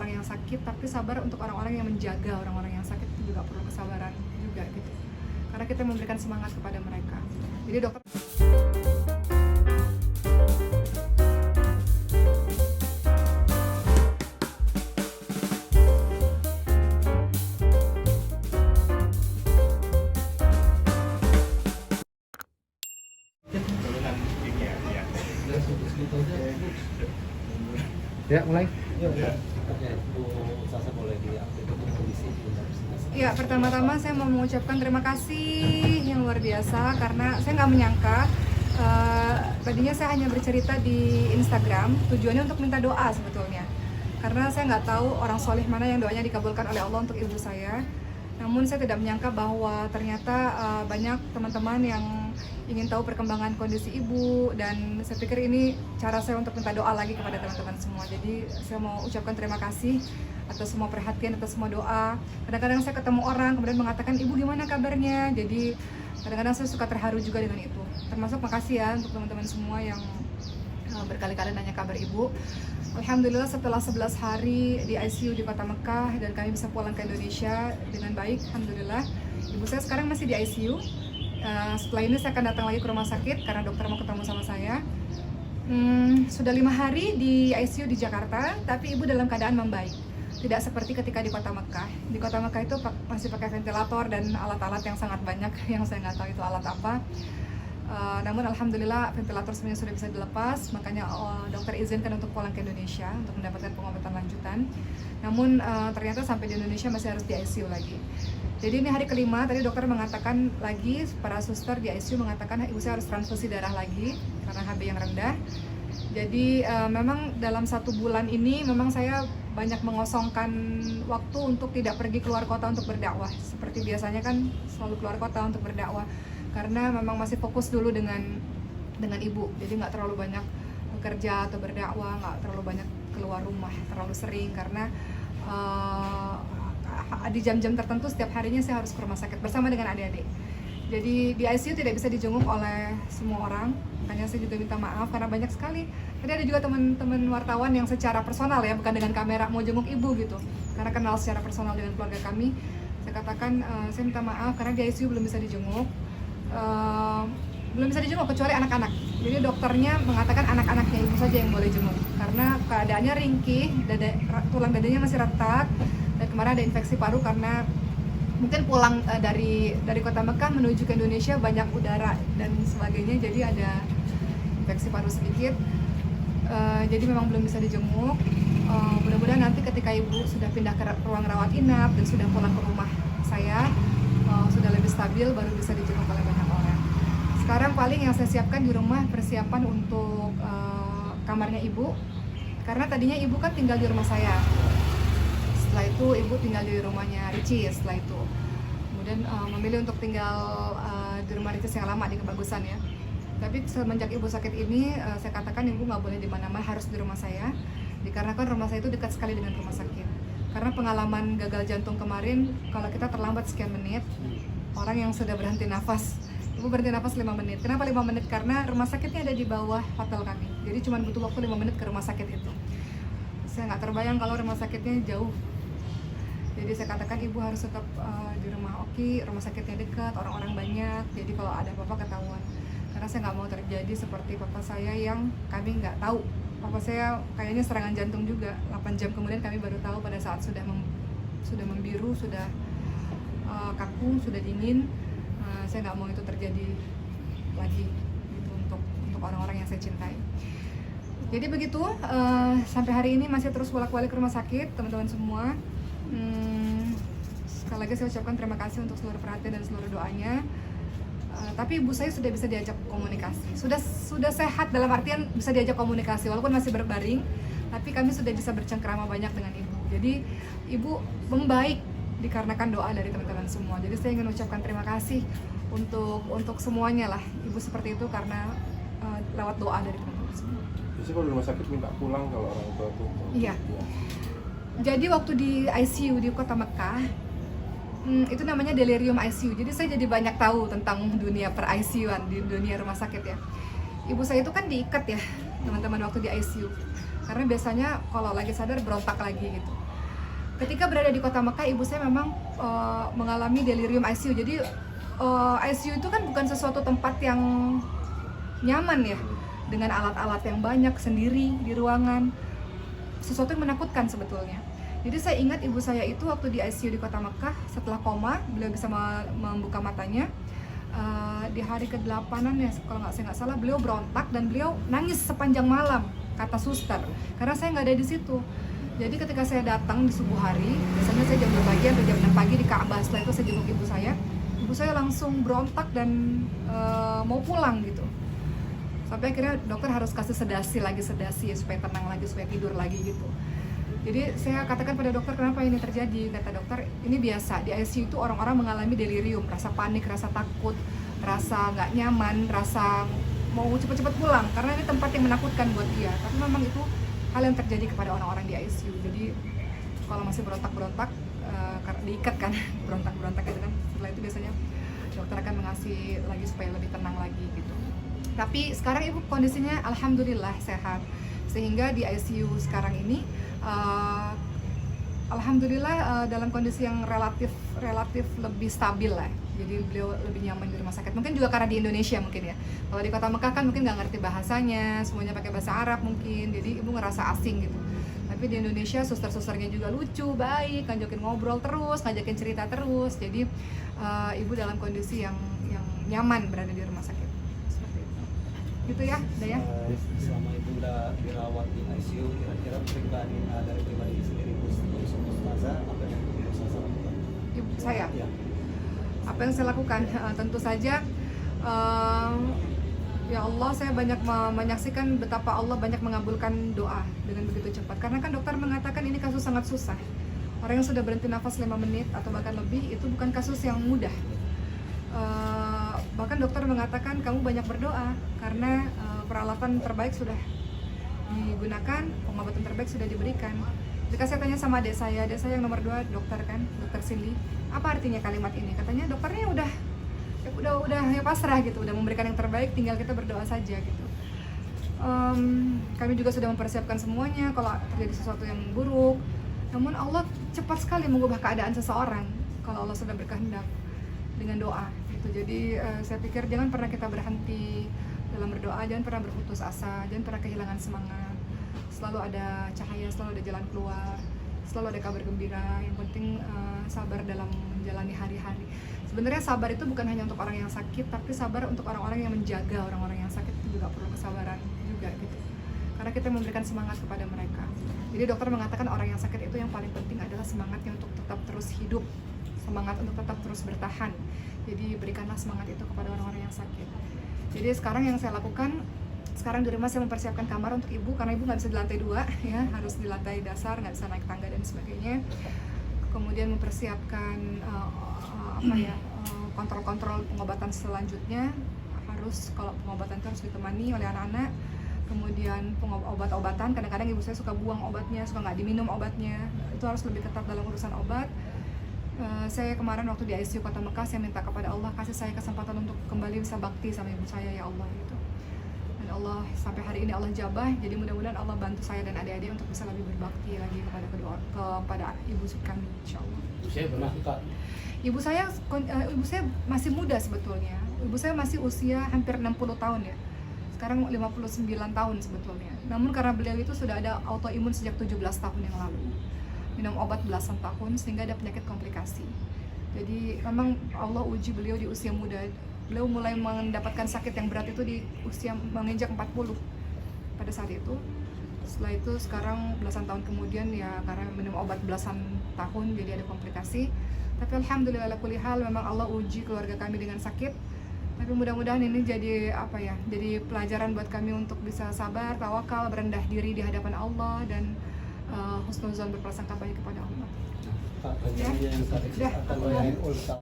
orang-orang yang sakit, tapi sabar untuk orang-orang yang menjaga orang-orang yang sakit itu juga perlu kesabaran juga gitu. Karena kita memberikan semangat kepada mereka. Jadi dokter Ya, mulai. Ya, pertama-tama saya mau mengucapkan terima kasih yang luar biasa karena saya nggak menyangka tadinya saya hanya bercerita di Instagram, tujuannya untuk minta doa sebetulnya. Karena saya nggak tahu orang soleh mana yang doanya dikabulkan oleh Allah untuk ibu saya. Namun saya tidak menyangka bahwa ternyata banyak teman-teman yang ingin tahu perkembangan kondisi ibu, dan saya pikir ini cara saya untuk minta doa lagi kepada teman-teman semua. Jadi saya mau ucapkan terima kasih atas semua perhatian, atas semua doa. Kadang-kadang saya ketemu orang kemudian mengatakan, ibu gimana kabarnya? Jadi kadang-kadang saya suka terharu juga dengan itu. Termasuk makasih ya untuk teman-teman semua yang berkali-kali nanya kabar ibu. Alhamdulillah setelah 11 hari di ICU di Kota Mekah dan kami bisa pulang ke Indonesia dengan baik, alhamdulillah. Ibu saya sekarang masih di ICU. Setelah ini saya akan datang lagi ke rumah sakit karena dokter mau ketemu sama saya. Sudah 5 hari di ICU di Jakarta, tapi ibu dalam keadaan membaik. Tidak seperti ketika di Kota Mekah. Di Kota Mekah itu masih pakai ventilator dan alat-alat yang sangat banyak yang saya nggak tahu itu alat apa. Namun alhamdulillah ventilator semuanya sudah bisa dilepas, makanya dokter izinkan untuk pulang ke Indonesia untuk mendapatkan pengobatan lanjutan. Namun ternyata sampai di Indonesia masih harus di ICU lagi. Jadi ini hari kelima, tadi dokter mengatakan lagi, para suster di ICU mengatakan ibu saya harus transfusi darah lagi karena HB yang rendah. Jadi memang dalam 1 bulan ini memang saya banyak mengosongkan waktu untuk tidak pergi keluar kota untuk berdakwah. Seperti biasanya kan selalu keluar kota untuk berdakwah. Karena memang masih fokus dulu dengan ibu, jadi nggak terlalu banyak bekerja atau berdakwah, nggak terlalu banyak keluar rumah terlalu sering karena di jam-jam tertentu setiap harinya saya harus ke rumah sakit bersama dengan adik-adik. Jadi di ICU tidak bisa dijenguk oleh semua orang, makanya saya juga minta maaf karena banyak sekali. Tadi ada juga teman-teman wartawan yang secara personal ya, bukan dengan kamera mau jenguk ibu gitu, karena kenal secara personal dengan keluarga kami. Saya katakan saya minta maaf karena di ICU belum bisa dijenguk. Belum bisa dijenguk kecuali anak-anak. Jadi dokternya mengatakan anak-anaknya ibu saja yang boleh jenguk karena keadaannya ringkih, tulang dadanya masih retak, dan kemarin ada infeksi paru karena mungkin pulang dari Kota Mekah menuju ke Indonesia banyak udara dan sebagainya, jadi ada infeksi paru sedikit. Jadi memang belum bisa dijenguk. Mudah-mudahan nanti ketika ibu sudah pindah ke ruang rawat inap dan sudah pulang ke rumah saya, sudah lebih stabil, baru bisa dijenguk oleh banyak orang. Sekarang paling yang saya siapkan di rumah persiapan untuk kamarnya ibu, karena tadinya ibu kan tinggal di rumah saya. Setelah itu ibu tinggal di rumahnya Ricis setelah itu. Kemudian memilih untuk tinggal di rumah Ricis yang lama di Kebagusan ya. Tapi semenjak ibu sakit ini, saya katakan ibu nggak boleh di mana-mana, harus di rumah saya. Dikarenakan rumah saya itu dekat sekali dengan rumah sakit. Karena pengalaman gagal jantung kemarin, kalau kita terlambat sekian menit, orang yang sudah berhenti nafas, ibu berhenti nafas 5 menit. Kenapa 5 menit? Karena rumah sakitnya ada di bawah hotel kami. Jadi cuma butuh waktu 5 menit ke rumah sakit itu. Saya nggak terbayang kalau rumah sakitnya jauh. Jadi saya katakan ibu harus tetap di rumah Oki, rumah sakitnya dekat, orang-orang banyak. Jadi kalau ada apa-apa ketahuan. Karena saya nggak mau terjadi seperti papa saya yang kami nggak tahu. Papa saya kayaknya serangan jantung juga. 8 jam kemudian kami baru tahu pada saat sudah membiru, sudah kaku, sudah dingin. Saya nggak mau itu terjadi lagi gitu, untuk orang-orang yang saya cintai. Jadi begitu, sampai hari ini masih terus bolak-balik ke rumah sakit, teman-teman semua. Sekali lagi saya ucapkan terima kasih untuk seluruh perhatian dan seluruh doanya. Tapi ibu saya sudah bisa diajak komunikasi, sudah sehat dalam artian bisa diajak komunikasi walaupun masih berbaring, tapi kami sudah bisa bercengkrama banyak dengan ibu. Jadi ibu membaik dikarenakan doa dari teman-teman semua. Jadi saya ingin ucapkan terima kasih untuk semuanya lah, ibu seperti itu karena lewat doa dari teman-teman semua. Jadi kalau di rumah sakit minta pulang kalau orang tua tuh? Iya. Jadi waktu di ICU di Kota Mekah, itu namanya delirium ICU. Jadi saya jadi banyak tahu tentang dunia per ICU-an, di dunia rumah sakit ya. Ibu saya itu kan diikat ya teman-teman waktu di ICU, karena biasanya kalau lagi sadar berontak lagi gitu. ketika berada di kota Mekah, ibu saya memang mengalami delirium ICU. Jadi ICU itu kan bukan sesuatu tempat yang nyaman ya, dengan alat-alat yang banyak sendiri di ruangan, sesuatu yang menakutkan sebetulnya. Jadi saya ingat ibu saya itu waktu di ICU di kota Mekah, setelah koma, beliau bisa membuka matanya. Di hari ke-8-an ya, kalau saya nggak salah, beliau berontak dan beliau nangis sepanjang malam, kata suster, karena saya nggak ada di situ. Jadi ketika saya datang di subuh hari, biasanya saya jam 2 pagi atau jam 6 pagi di Ka'bah, setelah itu saya jenguk ibu saya langsung berontak dan mau pulang gitu. Sampai akhirnya dokter harus kasih sedasi ya, supaya tenang lagi, supaya tidur lagi gitu. Jadi saya katakan pada dokter, kenapa ini terjadi? Kata dokter, ini biasa, di ICU itu orang-orang mengalami delirium, rasa panik, rasa takut, rasa nggak nyaman, rasa mau cepat-cepat pulang, karena ini tempat yang menakutkan buat dia. Tapi memang itu hal yang terjadi kepada orang-orang di ICU. Jadi kalau masih berontak-berontak, karena diikat kan, berontak-berontak gitu kan, setelah itu biasanya dokter akan mengasih lagi supaya lebih tenang lagi gitu. Tapi sekarang ibu kondisinya alhamdulillah sehat, sehingga di ICU sekarang ini alhamdulillah dalam kondisi yang relatif lebih stabil lah. Jadi beliau lebih nyaman di rumah sakit. Mungkin juga karena di Indonesia mungkin ya. Kalau di kota Mekah kan mungkin nggak ngerti bahasanya, semuanya pakai bahasa Arab mungkin. Jadi ibu ngerasa asing gitu. Tapi di Indonesia suster-susternya juga lucu, baik, ngajakin ngobrol terus, ngajakin cerita terus. Jadi ibu dalam kondisi yang nyaman berada di rumah sakit. Seperti itu. Gitu ya, Daya. Selama ibu udah dirawat di ICU, kira-kira dari pribadi sendiri ibu Ustazah, apa yang ibu Ustazah lakukan? Ibu saya. Ya. Apa yang saya lakukan? Tentu saja ya Allah, saya banyak menyaksikan betapa Allah banyak mengabulkan doa dengan begitu cepat. Karena kan dokter mengatakan ini kasus sangat susah. Orang yang sudah berhenti nafas 5 menit atau bahkan lebih, itu bukan kasus yang mudah. Bahkan dokter mengatakan kamu banyak berdoa, karena peralatan terbaik sudah digunakan, pengobatan terbaik sudah diberikan. Ketika saya tanya sama adik saya yang nomor 2 dokter kan, dokter Cindy, apa artinya kalimat ini? Katanya dokternya udah ya pasrah gitu, udah memberikan yang terbaik, tinggal kita berdoa saja gitu. Kami juga sudah mempersiapkan semuanya kalau terjadi sesuatu yang buruk. Namun Allah cepat sekali mengubah keadaan seseorang kalau Allah sudah berkehendak dengan doa gitu. Jadi saya pikir jangan pernah kita berhenti dalam berdoa, jangan pernah berputus asa, jangan pernah kehilangan semangat. Selalu ada cahaya, selalu ada jalan keluar, selalu ada kabar gembira. Yang penting sabar dalam menjalani hari-hari. Sebenarnya sabar itu bukan hanya untuk orang yang sakit, tapi sabar untuk orang-orang yang menjaga orang-orang yang sakit itu juga perlu kesabaran juga gitu. Karena kita memberikan semangat kepada mereka. Jadi dokter mengatakan orang yang sakit itu yang paling penting adalah semangatnya untuk tetap terus hidup, semangat untuk tetap terus bertahan. Jadi berikanlah semangat itu kepada orang-orang yang sakit. Jadi sekarang yang saya lakukan, sekarang di rumah saya mempersiapkan kamar untuk ibu, karena ibu nggak bisa di lantai 2 ya, harus di lantai dasar, nggak bisa naik tangga dan sebagainya. Kemudian mempersiapkan kontrol-kontrol pengobatan selanjutnya. Harus, kalau pengobatan itu harus ditemani oleh anak-anak. Kemudian obat-obatan, kadang-kadang ibu saya suka buang obatnya, suka nggak diminum obatnya, itu harus lebih ketat dalam urusan obat. Saya kemarin waktu di ICU Kota Mekah, saya minta kepada Allah kasih saya kesempatan untuk kembali bisa bakti sama ibu saya, ya Allah gitu. Dan Allah sampai hari ini Allah jabah, jadi mudah-mudahan Allah bantu saya dan adik-adik untuk bisa lebih berbakti lagi kepada ibu kami, insyaallah. Saya pernah Kak. Ibu saya masih muda sebetulnya. Ibu saya masih usia hampir 60 tahun ya. Sekarang 59 tahun sebetulnya. Namun karena beliau itu sudah ada autoimun sejak 17 tahun yang lalu. Minum obat belasan tahun sehingga ada penyakit komplikasi. Jadi memang Allah uji beliau di usia muda. Beliau mulai mendapatkan sakit yang berat itu di usia menginjak 40 pada saat itu. Setelah itu sekarang belasan tahun kemudian ya, karena minum obat belasan tahun jadi ada komplikasi. Tapi alhamdulillah ala kulli hal, memang Allah uji keluarga kami dengan sakit. Tapi mudah-mudahan ini jadi jadi pelajaran buat kami untuk bisa sabar, tawakal, berendah diri di hadapan Allah, dan husnuzon, berprasangka baik kepada Allah. Pak, rencananya yang tadi akan melayani ulta.